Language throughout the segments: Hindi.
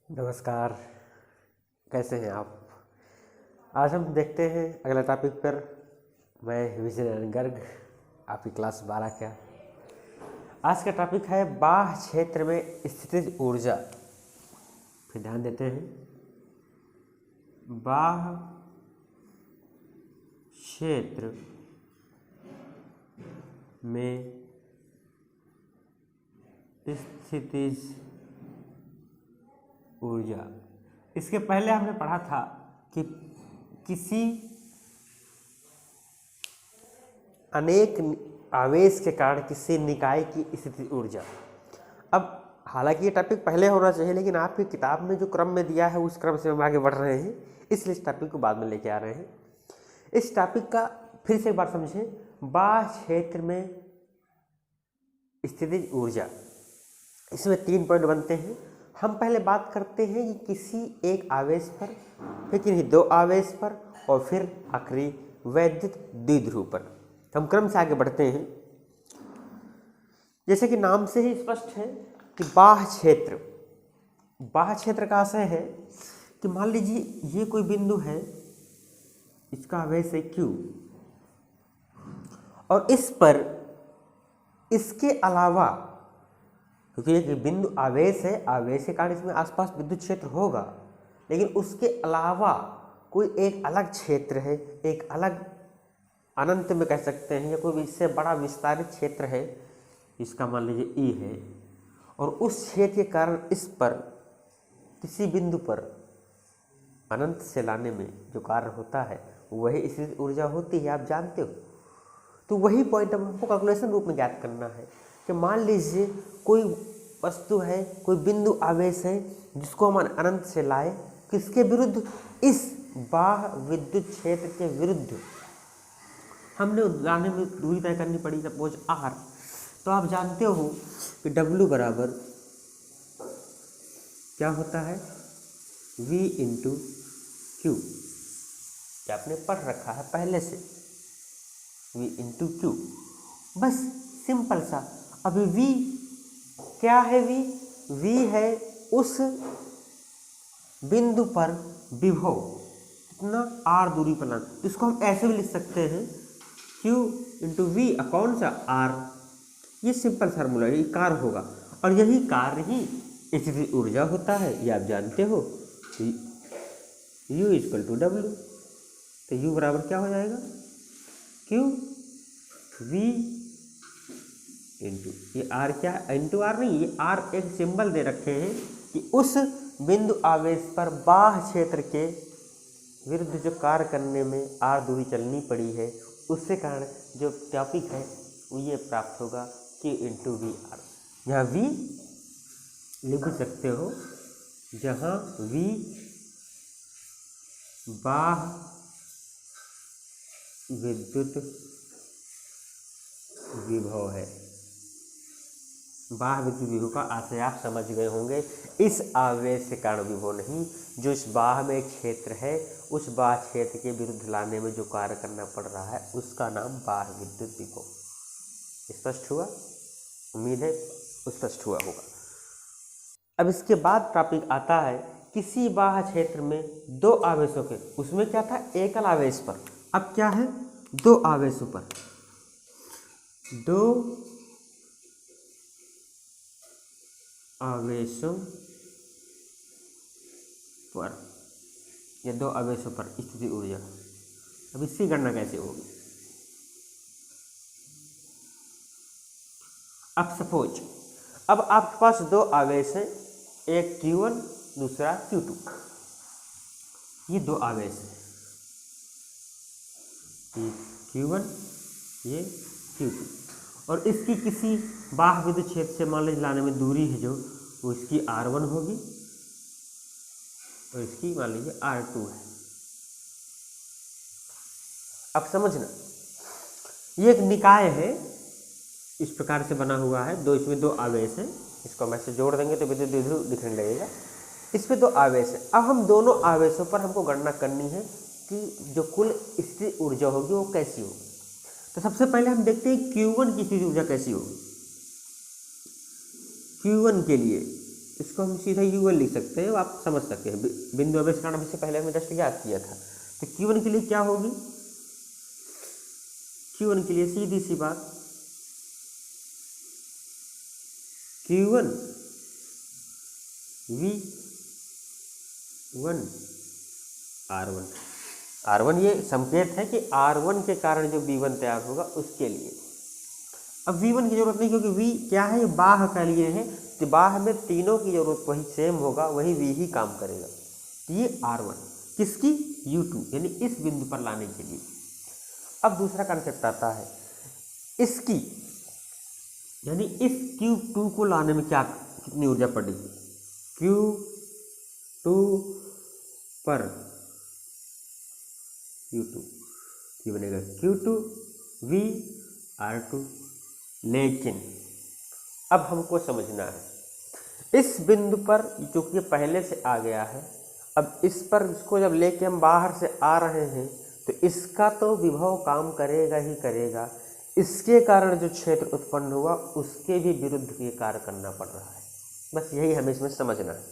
नमस्कार। कैसे हैं आप? आज हम देखते हैं अगला टॉपिक पर। मैं विजय गर्ग, आपकी क्लास 12 का। आज का टॉपिक है बाह्य क्षेत्र में स्थितिज ऊर्जा। फिर ध्यान देते हैं, बाह्य क्षेत्र में स्थितिज ऊर्जा। इसके पहले हमने पढ़ा था कि किसी अनेक आवेश के कारण किसी निकाय की स्थितिज ऊर्जा। अब हालांकि ये टॉपिक पहले होना चाहिए, लेकिन आपकी किताब में जो क्रम में दिया है उस क्रम से हम आगे बढ़ रहे हैं, इसलिए इस टॉपिक को बाद में लेके आ रहे हैं। इस टॉपिक का फिर से एक बार समझें, बाह्य क्षेत्र में स्थितिज ऊर्जा। इसमें 3 पॉइंट बनते हैं। हम पहले बात करते हैं कि किसी एक आवेश पर, फिर किन्हीं 2 आवेश पर, और फिर आखिरी वैद्युत द्विध्रुव पर। हम क्रम से आगे बढ़ते हैं। जैसे कि नाम से ही स्पष्ट है कि बाह्य क्षेत्र। बाह्य क्षेत्र का आशय है कि मान लीजिए ये कोई बिंदु है, इसका आवेश है Q, और इस पर इसके अलावा, क्योंकि एक बिंदु आवेश है, आवेश के कारण इसमें आसपास विद्युत क्षेत्र होगा, लेकिन उसके अलावा कोई एक अलग क्षेत्र है, एक अलग अनंत में कह सकते हैं, या कोई इससे बड़ा विस्तारित क्षेत्र है, इसका मान लीजिए E है, और उस क्षेत्र के कारण इस पर किसी बिंदु पर अनंत से लाने में जो कार्य होता है वही स्थितिज ऊर्जा होती है, आप जानते हो। तो वही पॉइंट अब हमको कैलकुलेशन रूप में ज्ञात करना है कि मान लीजिए कोई वस्तु है, कोई बिंदु आवेश है, जिसको हम अनंत से लाए, किसके विरुद्ध? इस बाह्य विद्युत क्षेत्र के विरुद्ध हमने लाने में दूरी तय करनी पड़ी, सपोज R। तो आप जानते हो कि W बराबर क्या होता है? V into Q। ये आपने पढ़ रखा है पहले से, V इंटू Q। बस सिंपल सा। अभी V क्या है? V है उस बिंदु पर विभव, कितना? R दूरी पर लाना। इसको हम ऐसे भी लिख सकते हैं, Q इंटू V कौन सा? R। ये सिंपल फार्मूला, ये कार्य होगा, और यही कार्य ही स्थितिज ऊर्जा होता है, ये आप जानते हो। U equal to W। तो U बराबर क्या हो जाएगा? Q V इंटू ये R, क्या है? इंटू R नहीं, ये R एक सिंबल दे रखे हैं कि उस बिंदु आवेश पर बाह्य क्षेत्र के विरुद्ध जो कार्य करने में R दूरी चलनी पड़ी है, उससे कारण जो टॉपिक है वो ये प्राप्त होगा Q इंटू वी आर। यहाँ V लिख भी सकते हो, जहाँ V बाह्य विद्युत विभव है। बाह्य विद्युत विभव का आशय आप समझ गए होंगे। इस आवेश के कारण विभव नहीं, जो इस बाह्य में एक क्षेत्र है, उस बाह्य क्षेत्र के विरुद्ध लाने में जो कार्य करना पड़ रहा है उसका नाम बाह्य विद्युत विभव। स्पष्ट हुआ? उम्मीद है स्पष्ट हुआ होगा। अब इसके बाद टॉपिक आता है किसी बाह्य क्षेत्र में 2 आवेशों के, उसमें क्या था? एकल आवेश पर। अब क्या है? 2 आवेशों पर, 2 आवेशों पर, या 2 आवेशों पर स्थितिज ऊर्जा। अब इसकी गणना कैसे होगी? अब सपोज, अब आपके पास 2 आवेश हैं, एक Q1 दूसरा Q2। ये 2 आवेश हैं, ये Q1 ये Q2, और इसकी किसी बाह्य विद्युत क्षेत्र से मान लीजिए लाने में दूरी है जो, वो इसकी R1 होगी, और इसकी मान लीजिए R2 है। अब समझना, ये एक निकाय है, इस प्रकार से बना हुआ है, इसमें 2 आवेश हैं। इसको हम ऐसे जोड़ देंगे तो विद्युत द्विध्रुव दिखने लगेगा। इसमें 2 आवेश है। अब हम दोनों आवेशों पर हमको गणना करनी है कि जो कुल स्थितिज ऊर्जा होगी वो कैसी होगी। तो सबसे पहले हम देखते हैं Q1 की स्थितिज ऊर्जा कैसी होगी। Q1 के लिए इसको हम सीधा U1 लिख सकते हैं, आप समझ सकते हैं। बिंदु आवेश कारण से पहले हमने जस्ट याद किया था। तो Q1 के लिए क्या होगी, Q1 के लिए सीधी सी बात Q1 V1 R1। R1 ये संकेत है कि R1 के कारण जो V1 तैयार होगा उसके लिए। अब V1 की जरूरत नहीं, क्योंकि V क्या है, ये बाह का लिए है, तो बाह में तीनों की जरूरत वही सेम होगा, वही V ही काम करेगा। तो ये R1 किसकी, U2 यानी इस बिंदु पर लाने के लिए। अब दूसरा कंसेप्ट आता है इसकी, यानी इस Q2 को लाने में क्या कितनी ऊर्जा पड़ेगी, Q2 पर U2, ये बनेगा Q2 V R2। लेकिन अब हमको समझना है इस बिंदु पर, क्योंकि पहले से आ गया है, अब इस पर इसको जब लेके हम बाहर से आ रहे हैं तो इसका तो विभव काम करेगा ही करेगा, इसके कारण जो क्षेत्र उत्पन्न हुआ उसके भी विरुद्ध ये कार्य करना पड़ रहा है। बस यही हमें इसमें समझना है।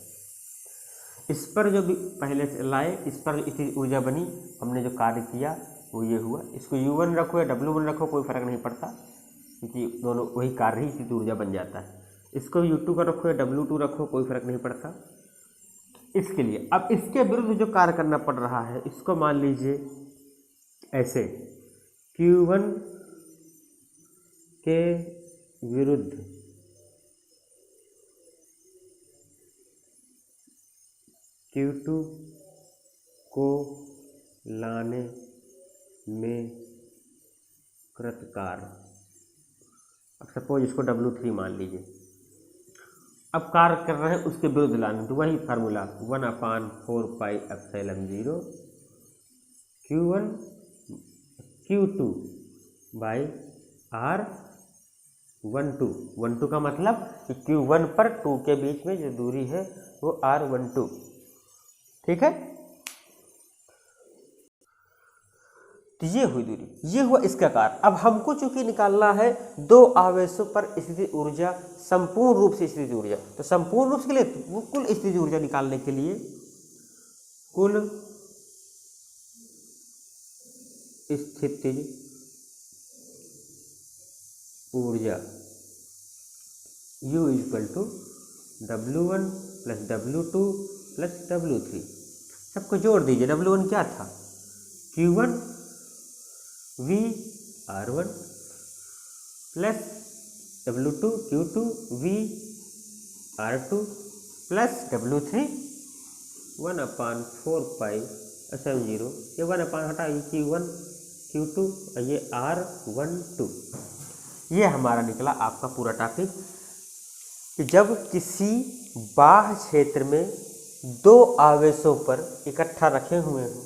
इस पर जो भी पहले से लाए, इस पर इतनी ऊर्जा बनी, हमने जो कार्य किया वो ये हुआ। इसको U1 रखो या W1 रखो, कोई फर्क नहीं पड़ता, क्योंकि दोनों वही कार्य ही इतनी ऊर्जा बन जाता है। इसको U2 का रखो या W2 रखो, कोई फर्क नहीं पड़ता इसके लिए। अब इसके विरुद्ध जो कार्य करना पड़ रहा है, इसको मान लीजिए ऐसे, Q1 के विरुद्ध Q2 को लाने में कृत कार्य। अब सपोज इसको W3 मान लीजिए, अब कार्य कर रहे हैं उसके विरुद्ध लाने, तो वही formula 1/4πε0 Q1 Q2 by R12। 12 का मतलब कि Q1 पर 2 के बीच में जो दूरी है वो R12, ठीक है। तो ये हुई दूरी, ये हुआ इसका कार्य। अब हमको चूंकि निकालना है दो आवेशों पर स्थिति ऊर्जा, संपूर्ण रूप से स्थिति ऊर्जा, तो संपूर्ण रूप के लिए कुल स्थिति ऊर्जा निकालने के लिए कुल स्थितिज ऊर्जा U = W1 + W2 + W3। सबको जोड़ दीजिए। W1 क्या था, Q1 V R1 plus W2 Q2 V R2 plus W3 1/4πε0। ये 1/, हटा, ये Q1 Q2 और ये R12। ये हमारा निकला आपका पूरा टॉपिक कि जब किसी बाह्य क्षेत्र में दो आवेशों पर इकट्ठा रखे हुए हों,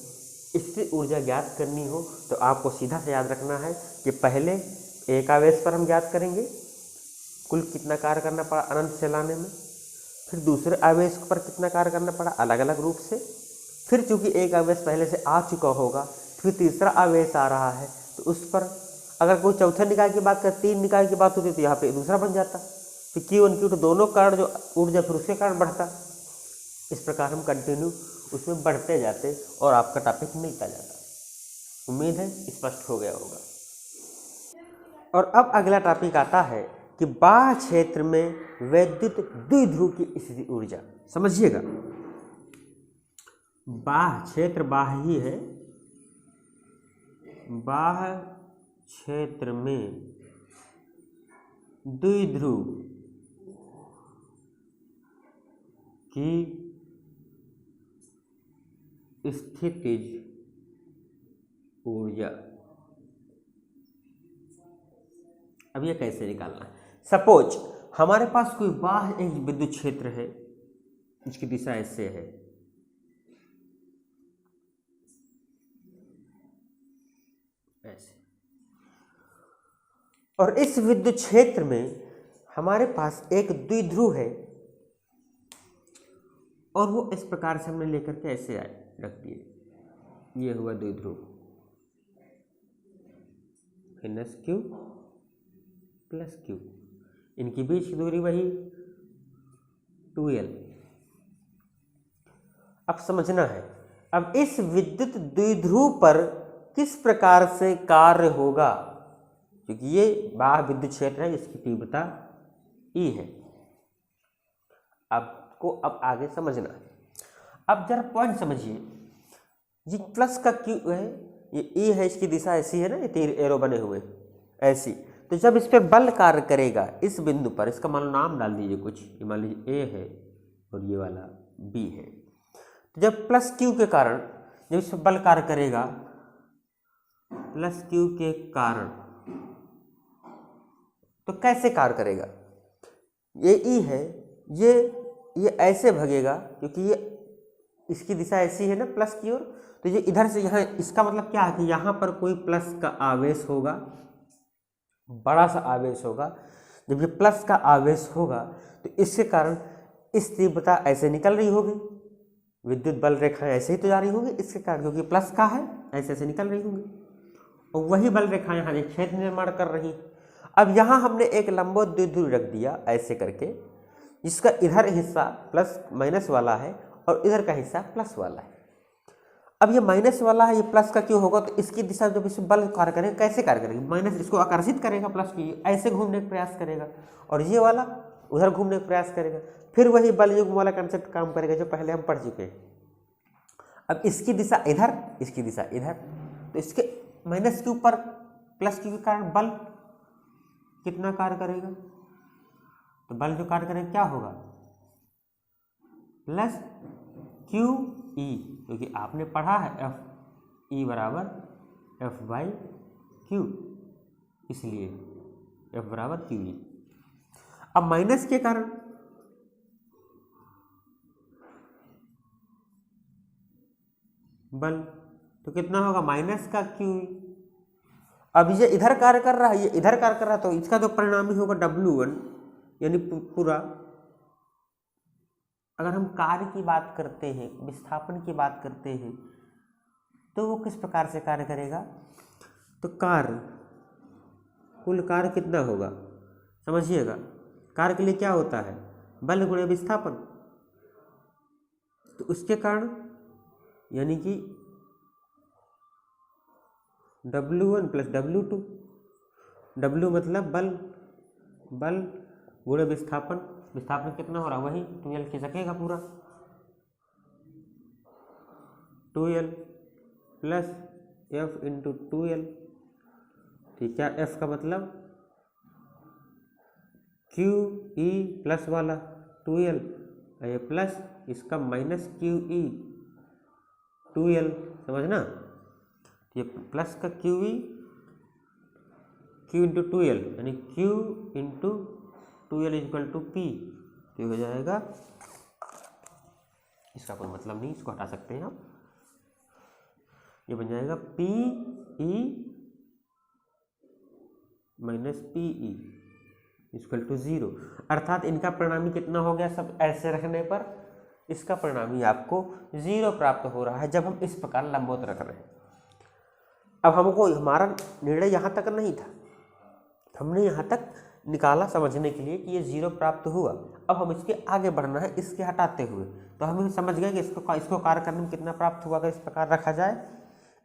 इससे ऊर्जा ज्ञात करनी हो, तो आपको सीधा से याद रखना है कि पहले एक आवेश पर हम ज्ञात करेंगे कुल कितना कार्य करना पड़ा अनंत से लाने में, फिर दूसरे आवेश पर कितना कार्य करना पड़ा अलग अलग रूप से, फिर चूंकि एक आवेश पहले से आ चुका होगा, फिर तीसरा आवेश आ रहा है तो उस पर अगर कोई चौथे निकाय की बात करें, 3 निकाय की बात होती तो यहाँ पे दूसरा बन जाता, फिर Q1 Q2 दोनों कारण जो ऊर्जा फिर उसके कारण बढ़ता। इस प्रकार हम कंटिन्यू उसमें बढ़ते जाते और आपका टॉपिक मिलता जाता। उम्मीद है स्पष्ट हो गया होगा। और अब अगला टॉपिक आता है कि बाह्य क्षेत्र में वैद्युत द्विध्रुव की स्थिति ऊर्जा। समझिएगा, बाह्य क्षेत्र बाह्य ही है, बाह्य क्षेत्र में द्विध्रुव की स्थितिज ऊर्जा। अब ये कैसे निकालना है, सपोज हमारे पास कोई बाह्य एक विद्युत क्षेत्र है, इसकी दिशा ऐसे है, ऐसे, और इस विद्युत क्षेत्र में हमारे पास एक द्विध्रुव है और वो इस प्रकार से हमने लेकर के ऐसे आए रख दिए, ये हुआ द्विध्रुव, -Q + Q, इनकी बीच की दूरी वही 2l। अब समझना है, अब इस विद्युत द्विध्रुव पर किस प्रकार से कार्य होगा, क्योंकि ये बाह्य विद्युत क्षेत्र है, इसकी तीव्रता E है। आपको अब आगे समझना है। अब जरा पॉइंट समझिए, ये प्लस का क्यू है, ये E है, इसकी दिशा ऐसी है ना, ये तीर एरो बने हुए ऐसी। तो जब इस पर बल कार्य करेगा इस बिंदु पर, इसका मान लो नाम डाल दीजिए कुछ, ये मान लीजिए A है और ये वाला B है। तो जब प्लस क्यू के कारण जब इस पर बल कार्य करेगा, प्लस क्यू के कारण, तो कैसे कार्य करेगा? ये E है, ये ऐसे भगेगा, क्योंकि ये इसकी दिशा ऐसी है ना प्लस की ओर, तो ये इधर से यहाँ, इसका मतलब क्या है कि यहाँ पर कोई प्लस का आवेश होगा, बड़ा सा आवेश होगा। जब ये प्लस का आवेश होगा तो इसके कारण इस तीव्रता ऐसे निकल रही होगी, विद्युत बल रेखाएं ऐसे ही तो जा रही होंगी इसके कारण, क्योंकि प्लस का है, ऐसे ऐसे निकल रही होंगी, और वही बल रेखाएं यहाँ एक क्षेत्र निर्माण कर रही। अब यहाँ हमने एक लंबवत द्विध्रुव रख दिया ऐसे करके, जिसका इधर हिस्सा प्लस माइनस वाला है और इधर का हिस्सा प्लस वाला है। अब ये माइनस वाला है, ये प्लस का क्यों होगा? तो इसकी दिशा जब इस बल कार्य करेगा, कैसे कार्य करेगा? माइनस इसको आकर्षित करेगा, प्लस की ऐसे घूमने का प्रयास करेगा, और ये वाला उधर घूमने का प्रयास करेगा। फिर वही बल युग्म वाला कंसेप्ट काम करेगा जो पहले हम पढ़ चुके हैं। अब इसकी दिशा इधर, इसकी दिशा इधर, तो इसके माइनस के ऊपर प्लस क्यू के कारण बल कितना कार्य करेगा? तो बल जो कार्य करेगा क्या होगा? प्लस क्यू ई, क्योंकि आपने पढ़ा है एफ ई बराबर एफ बाई क्यू, इसलिए एफ बराबर क्यू ई। अब माइनस के कारण बल तो कितना होगा? माइनस का क्यू ई। अब ये इधर कार्य कर रहा है, ये इधर कार्य कर रहा है, तो इसका तो परिणामी होगा W1, यानी पूरा। अगर हम कार्य की बात करते हैं, विस्थापन की बात करते हैं, तो वो किस प्रकार से कार्य करेगा? तो कार्य, कुल कार्य कितना होगा समझिएगा। कार्य के लिए क्या होता है? बल गुणे विस्थापन। तो उसके कारण यानी कि W1 प्लस W2, W मतलब बल, बल गुणे विस्थापन, विस्थापन कितना हो रहा है? वही 2L खिसकेगा पूरा, 2L plus F into 2L। ठीक है, F का मतलब क्यू ई प्लस वाला 2L, ये प्लस इसका माइनस क्यू ई 2L, समझना। ये प्लस का Q E, Q into 2L, यानी Q into 2L equal to P, तो हो जाएगा, इसका कोई मतलब नहीं, इसको हटा सकते हैं आप, ये बन जाएगा P E minus P E equal to 0। अर्थात इनका परिणामी कितना हो गया? सब ऐसे रखने पर इसका परिणामी आपको 0 प्राप्त हो रहा है, जब हम इस प्रकार लंबवत रख रहे हैं। अब हमको, हमारा निर्णय यहाँ तक नहीं था, हमने यहाँ तक निकाला समझने के लिए कि ये 0 प्राप्त हुआ। अब हम इसके आगे बढ़ना है, इसके हटाते हुए, तो हम समझ गए कि इसको कार्य करने में कितना प्राप्त हुआ। अगर इस प्रकार रखा जाए,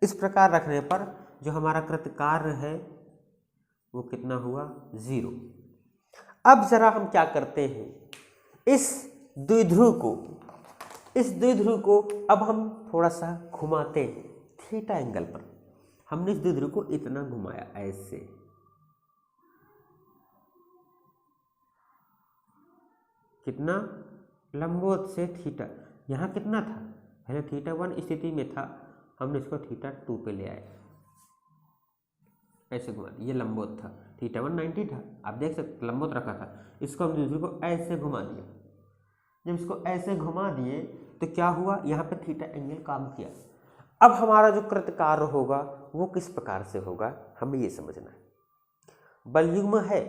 इस प्रकार रखने पर जो हमारा कृत कार्य है वो कितना हुआ? 0। अब जरा हम क्या करते हैं, इस द्विध्रुव को अब हम थोड़ा सा घुमाते हैं थीटा एंगल पर। हमने इस द्विध्रुव को इतना घुमाया ऐसे, कितना? लंबवत से थीटा। यहाँ कितना था? पहले थीटा 1 स्थिति में था, हमने इसको थीटा 2 पे ले आए, ऐसे घुमा दिया। ये लंबवत था, थीटा 1 90 था, आप देख सकते लंबवत रखा था, इसको हम द्विध्रुव को ऐसे घुमा दिया। जब इसको ऐसे घुमा दिए तो क्या हुआ? यहाँ पे थीटा एंगल काम किया। अब हमारा जो कृत कार्य होगा वो किस प्रकार से होगा, हमें ये समझना है। बल युग्म है,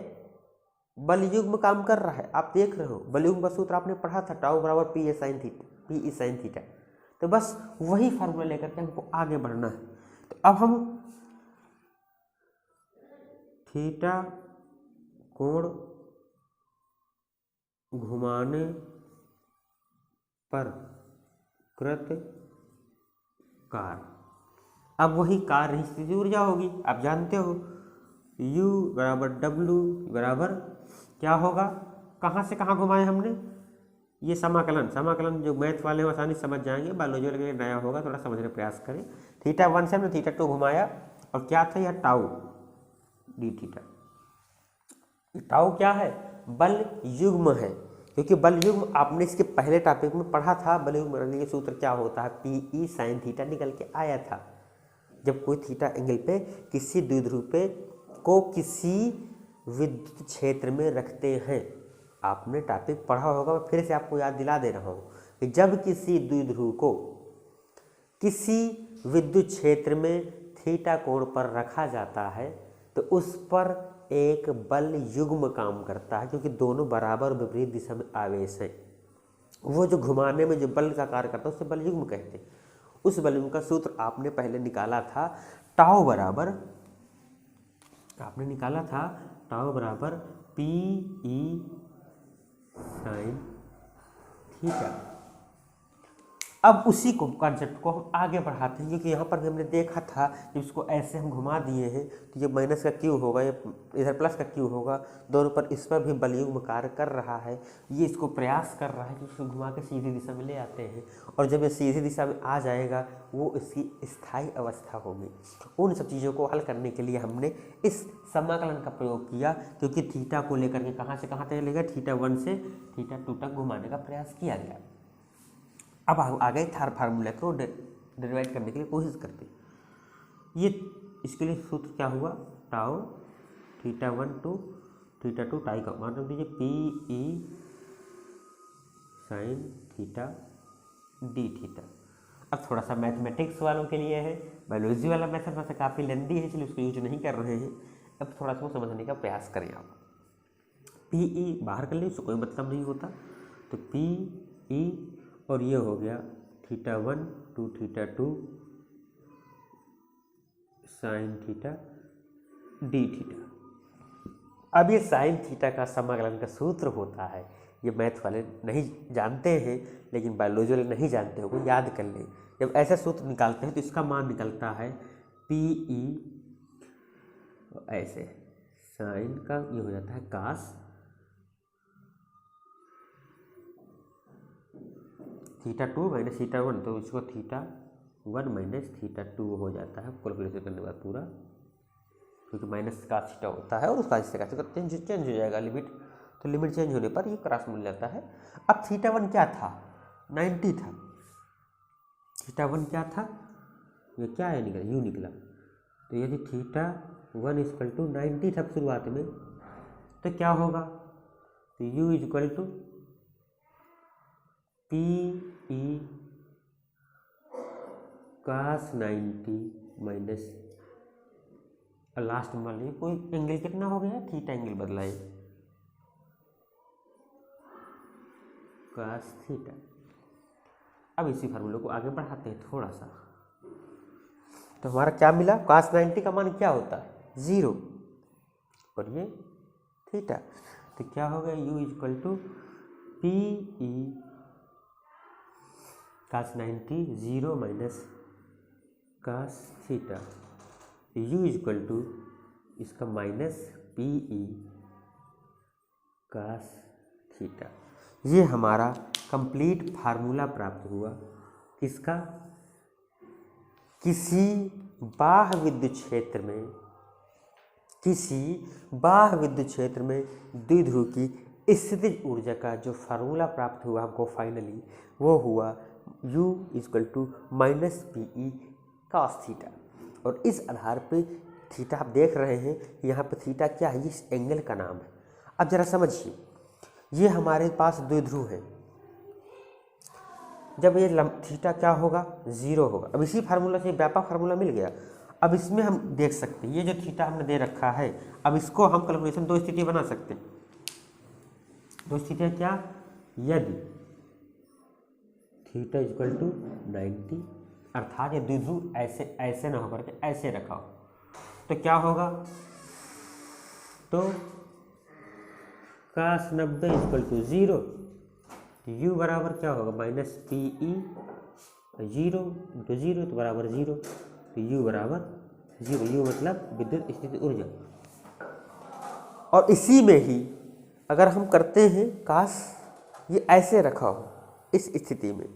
बल युग्म काम कर रहा है, आप देख रहे हो, बल युग्म का सूत्र आपने पढ़ा था, टाउ बराबर पी ई साइन थीटा। तो बस वही फार्मूला लेकर के हमको आगे बढ़ना है। तो अब हम थीटा कोण घुमाने पर कृत कार्य। अब वही कार्य स्थिति ऊर्जा होगी, आप जानते हो U बराबर W बराबर क्या होगा, कहाँ से कहाँ घुमाए हमने, ये समाकलन जो मैथ वाले हैं आसानी समझ जाएंगे, बायोलॉजी वाले के लिए नया होगा, थोड़ा समझने का प्रयास करें। θ1 से हमने θ2 घुमाया और क्या था यह टाउ डी थीटा। टाउ क्या है, बल युग्म है, क्योंकि बल युग्म आपने इसके पहले टॉपिक में पढ़ा था। बल युग्म बनाने के सूत्र क्या होता है, PE sin थीटा निकल के आया था। जब कोई थीटा एंगल पे किसी द्विध्रुव पे को किसी विद्युत क्षेत्र में रखते हैं, आपने टॉपिक पढ़ा होगा, मैं फिर से आपको याद दिला दे रहा हूँ कि जब किसी द्विध्रुव को किसी विद्युत क्षेत्र में थीटा कोण पर रखा जाता है तो उस पर एक बल युग्म काम करता है, क्योंकि दोनों बराबर और विपरीत दिशा में आवेश हैं। वो जो घुमाने में जो बल का कार्य करता है उसे बल युग्म कहते हैं। उस बल युग्म का सूत्र आपने पहले निकाला था, टाउ बराबर PE sin थीटा। अब उसी को कॉन्सेप्ट को हम आगे बढ़ाते हैं, क्योंकि यहाँ पर भी हमने देखा था कि उसको ऐसे हम घुमा दिए हैं तो ये माइनस का क्यू होगा, ये इधर प्लस का क्यू होगा, दोनों पर इस पर भी बलयुग्म कार्य कर रहा है। ये इसको प्रयास कर रहा है कि इसको घुमा के सीधी दिशा में ले आते हैं, और जब ये सीधी दिशा में आ जाएगा वो इसकी स्थायी अवस्था होगी। उन सब चीज़ों को हल करने के लिए हमने इस समाकलन का प्रयोग किया, क्योंकि थीटा को लेकर के कहाँ से कहाँ तक ले गया, θ1 से θ2 तक घुमाने का प्रयास किया गया। अब हम आ गए फार्मूला को डेरिवेट करने के लिए कोशिश करते। ये इसके लिए सूत्र क्या हुआ, टाउ θ1 to θ2 टाई का मतलब दीजिए PE sin theta D theta. अब थोड़ा सा मैथमेटिक्स वालों के लिए है, बायोलॉजी वाला मेथड थोड़ा सा काफ़ी लेंदी है, इसलिए उसको यूज नहीं कर रहे हैं। अब थोड़ा सा समझने का प्रयास करें आप। PE बाहर कर ले, उससे कोई मतलब नहीं होता, तो PE और ये हो गया θ1 to θ2 sin theta D theta. अब ये साइन थीटा का समाकलन का सूत्र होता है, ये मैथ वाले नहीं जानते हैं, लेकिन बायोलॉजी वाले नहीं जानते हो, याद कर लें। जब ऐसा सूत्र निकालते हैं तो इसका मान निकलता है PE ऐसे, साइन का ये हो जाता है cos θ2 माइनस θ1, तो इसको θ1 माइनस θ2 हो जाता है कैलकुलेशन करने के बाद पूरा, क्योंकि माइनस का थीटा होता है और उसका इससे चेंज हो जाएगा लिमिट, तो लिमिट चेंज होने पर ये क्रॉस मिल जाता है। अब θ1 क्या था, 90 था। θ1 क्या था, ये क्या है निकला, यू निकला। तो यदि θ1 इक्वल टू 90 था शुरुआत में, तो क्या होगा, तो u equal to PE cos 90 minus last में मान लीजिए कोई एंगल कितना हो गया, थीटा एंगल बदला है, cos थीटा। अब इसी फार्मूले को आगे बढ़ाते हैं थोड़ा सा, तो हमारा क्या मिला, cos 90 का मान क्या होता है 0 और ये थीटा, तो क्या हो गया u equal to PE cos 90 0 minus cos theta, u equal to इसका माइनस PE cos थीटा। ये हमारा कंप्लीट फार्मूला प्राप्त हुआ किसका, किसी बाह्य विद्युत क्षेत्र में द्विध्रुव की स्थितिज ऊर्जा का जो फार्मूला प्राप्त हुआ हमको फाइनली, वो हुआ u equal to minus PE cos theta. और इस आधार पे थीटा आप देख रहे हैं, यहाँ पे थीटा क्या है, इस एंगल का नाम है। अब जरा समझिए, ये हमारे पास द्विध्रुव है, जब ये थीटा क्या होगा 0 होगा। अब इसी फार्मूला से व्यापक फार्मूला मिल गया। अब इसमें हम देख सकते हैं ये जो थीटा हमने दे रखा है, अब इसको हम कैलकुलेशन दो स्थिति बना सकते हैं। दो स्थितियाँ क्या, यदि थीटा इक्वल टू 90, अर्थात ये द्विध्रुव ऐसे ना होकर के ऐसे रखा हो, तो क्या होगा, तो cos 90 इक्वल टू 0, तो u बराबर क्या होगा माइनस पी ई, जीरो इंटू जीरो तो बराबर जीरो, तो u बराबर जीरो, u मतलब विद्युत स्थिति ऊर्जा। और इसी में ही अगर हम करते हैं काश ये ऐसे रखा हो इस स्थिति में,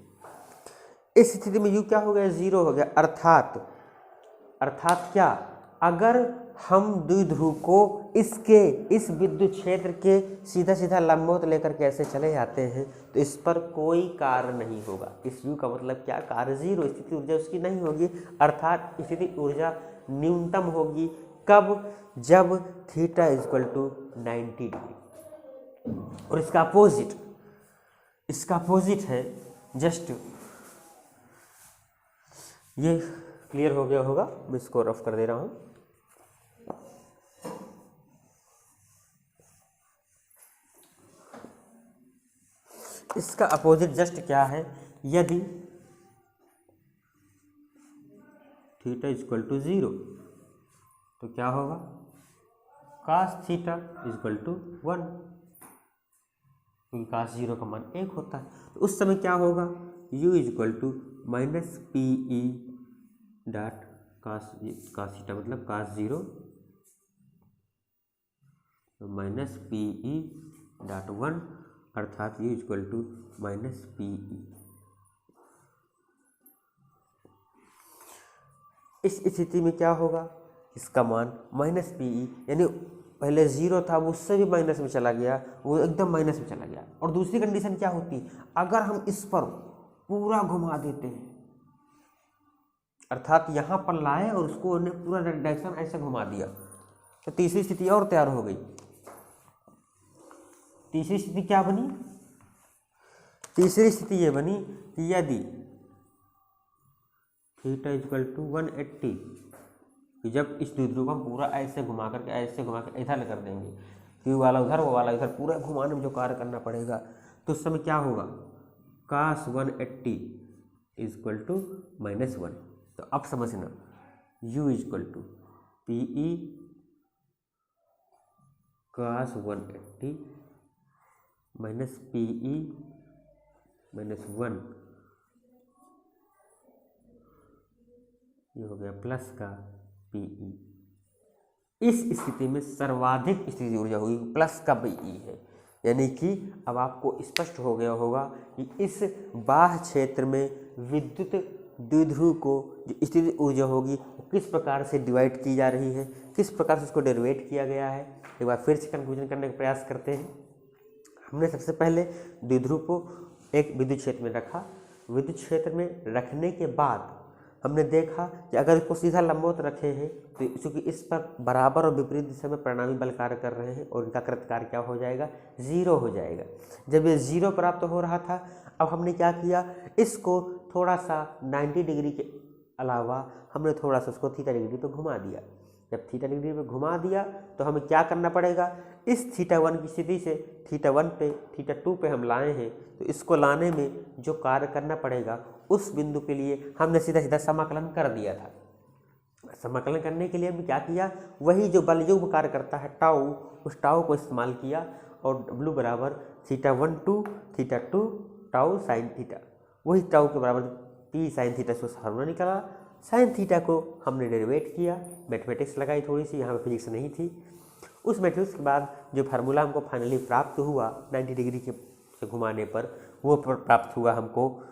इस स्थिति में u क्या हो गया, जीरो हो गया। अर्थात क्या, अगर हम द्विध्रुव को इस विद्युत क्षेत्र के सीधा सीधा लंबवत लेकर के ऐसे चले जाते हैं तो इस पर कोई कार्य नहीं होगा। इस u का मतलब क्या, कार्य जीरो, स्थिति ऊर्जा उसकी नहीं होगी। अर्थात स्थिति ऊर्जा न्यूनतम होगी कब, जब थीटा इक्वल टू 90 डिग्री। और इसका अपोजिट है जस्ट, ये क्लियर हो गया होगा, मैं इसको रफ कर दे रहा हूँ। इसका अपोजिट जस्ट क्या है, यदि थीटा इक्वल टू जीरो तो क्या होगा, कास थीटा इक्वल टू 1, क्योंकि कास जीरो का मान 1 होता है। तो उस समय क्या होगा, u equal to minus P E dot cos theta मतलब cos zero minus P E dot 1, अर्थात u equal to minus P E. इस स्थिति में क्या होगा, इसका मान माइनस पी ई, यानी पहले जीरो था वो उससे भी माइनस में चला गया, वो एकदम माइनस में चला गया। और दूसरी कंडीशन क्या होती, अगर हम इस पर पूरा घुमा देते हैं, अर्थात यहाँ पर लाए और उसको पूरा डायरेक्शन ऐसे घुमा दिया, तो तीसरी स्थिति और तैयार हो गई। तीसरी स्थिति क्या बनी, तीसरी स्थिति ये बनी कि यदि थीटा इक्वल टू 180, कि जब इस द्विध्रुव को हम पूरा ऐसे घुमा कर इधर कर देंगे, क्यू वाला उधर वो वाला इधर, पूरा घुमाने में जो कार्य करना पड़ेगा, तो उस समय क्या होगा, कास 180 इक्वल टू माइनस 1। तो अब समझना, u equal to P E cos 180 minus P E minus 1, ये हो गया प्लस का पी ई। इस स्थिति में सर्वाधिक स्थिति ऊर्जा होगी प्लस का पी ई है, यानी कि अब आपको स्पष्ट हो गया होगा कि इस बाह्य क्षेत्र में विद्युत द्विध्रुव को जो स्थिति ऊर्जा होगी वो किस प्रकार से डिवाइड की जा रही है, किस प्रकार से उसको डेरिवेट किया गया है। एक बार फिर से कंक्लूजन करने का प्रयास करते हैं। हमने सबसे पहले द्विध्रुव को एक विद्युत क्षेत्र में रखा, विद्युत क्षेत्र में रखने के बाद हमने देखा कि अगर इसको सीधा लंबवत रखे हैं तो चूँकि इस पर बराबर और विपरीत दिशा में परिणामी बल कार्य कर रहे हैं और इनका कृत कार्य क्या हो जाएगा, जीरो हो जाएगा। जब ये जीरो प्राप्त हो रहा था, अब हमने क्या किया, इसको थोड़ा सा 90 डिग्री के अलावा हमने थोड़ा सा उसको थीटा डिग्री पे घुमा दिया। जब थीटा डिग्री पे घुमा दिया तो हमें क्या करना पड़ेगा, इस थीटा 1 की स्थिति से थीटा 1 पे थीटा 2 पे हम लाए हैं, तो इसको लाने में जो कार्य करना पड़ेगा उस बिंदु के लिए हमने सीधा सीधा समाकलन कर दिया था। समाकलन करने के लिए हमने क्या किया, वही जो बलयुग्म कार्य करता है टाउ, उस टाउ को इस्तेमाल किया और W बराबर theta 1 to theta 2 tau sine theta, वही टाउ के बराबर पी साइन थीटा से फार्मूला निकला। साइन थीटा को हमने डेरिवेट किया, मैथमेटिक्स लगाई थोड़ी सी, यहाँ पे फिजिक्स नहीं थी। उस मैथमेटिक्स के बाद जो फार्मूला हमको फाइनली प्राप्त हुआ 90 डिग्री के से घुमाने पर, वो प्राप्त हुआ हमको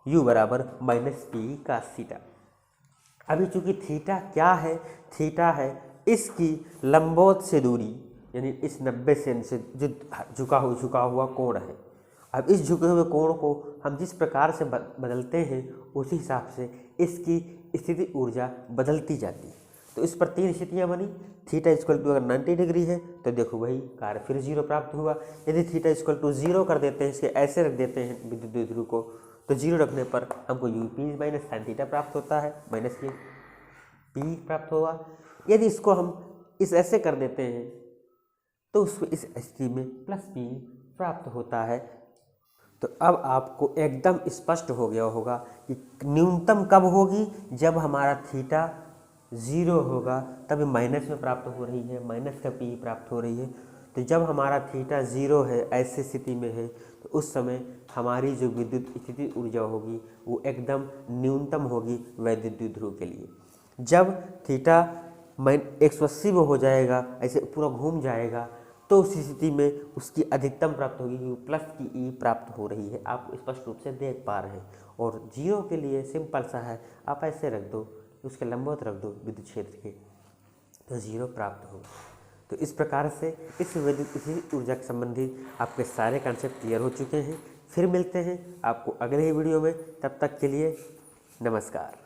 u बराबर माइनस पी कास थीटा। अभी चूंकि थीटा क्या है, थीटा है इसकी लंबवत से दूरी, यानी इस 90 सेंट से जो झुका हुआ कोण है। अब इस झुके हुए कोण को हम जिस प्रकार से बदलते हैं उसी हिसाब से इसकी स्थिति ऊर्जा बदलती जाती है। तो इस पर 3 स्थितियाँ बनी। थीटा इक्वल टू अगर 90 डिग्री है तो देखो वही कार्य फिर जीरो प्राप्त हुआ। यदि थीटा इक्वल टू जीरो कर देते हैं, इसके ऐसे रख देते हैं विद्युत द्विध्रुव को, तो जीरो रखने पर हमको U P minus sine theta प्राप्त होता है, माइनस के पी प्राप्त होगा। यदि इसको हम इस ऐसे कर देते हैं तो उसमें इस स्थिति में प्लस पी प्राप्त होता है। तो अब आपको एकदम स्पष्ट हो गया होगा कि न्यूनतम कब होगी, जब हमारा थीटा जीरो होगा, तब माइनस में प्राप्त हो रही है, माइनस का पी प्राप्त हो रही है। तो जब हमारा थीटा 0 है, ऐसी स्थिति में है, तो उस समय हमारी जो विद्युत स्थिति ऊर्जा होगी वो एकदम न्यूनतम होगी वैद्युत द्विध्रुव के लिए। जब थीटा 180 में हो जाएगा, ऐसे पूरा घूम जाएगा, तो उस स्थिति में उसकी अधिकतम प्राप्त होगी, क्योंकि प्लस की ई प्राप्त हो रही है, आप स्पष्ट रूप से देख पा रहे हैं। और 0 के लिए सिंपल सा है, आप ऐसे रख दो, उसके लंबवत रख दो विद्युत क्षेत्र के, तो 0 प्राप्त होगा। तो इस प्रकार से इस विद्युत ऊर्जा के संबंधी आपके सारे कॉन्सेप्ट क्लियर हो चुके हैं। फिर मिलते हैं आपको अगले ही वीडियो में, तब तक के लिए नमस्कार।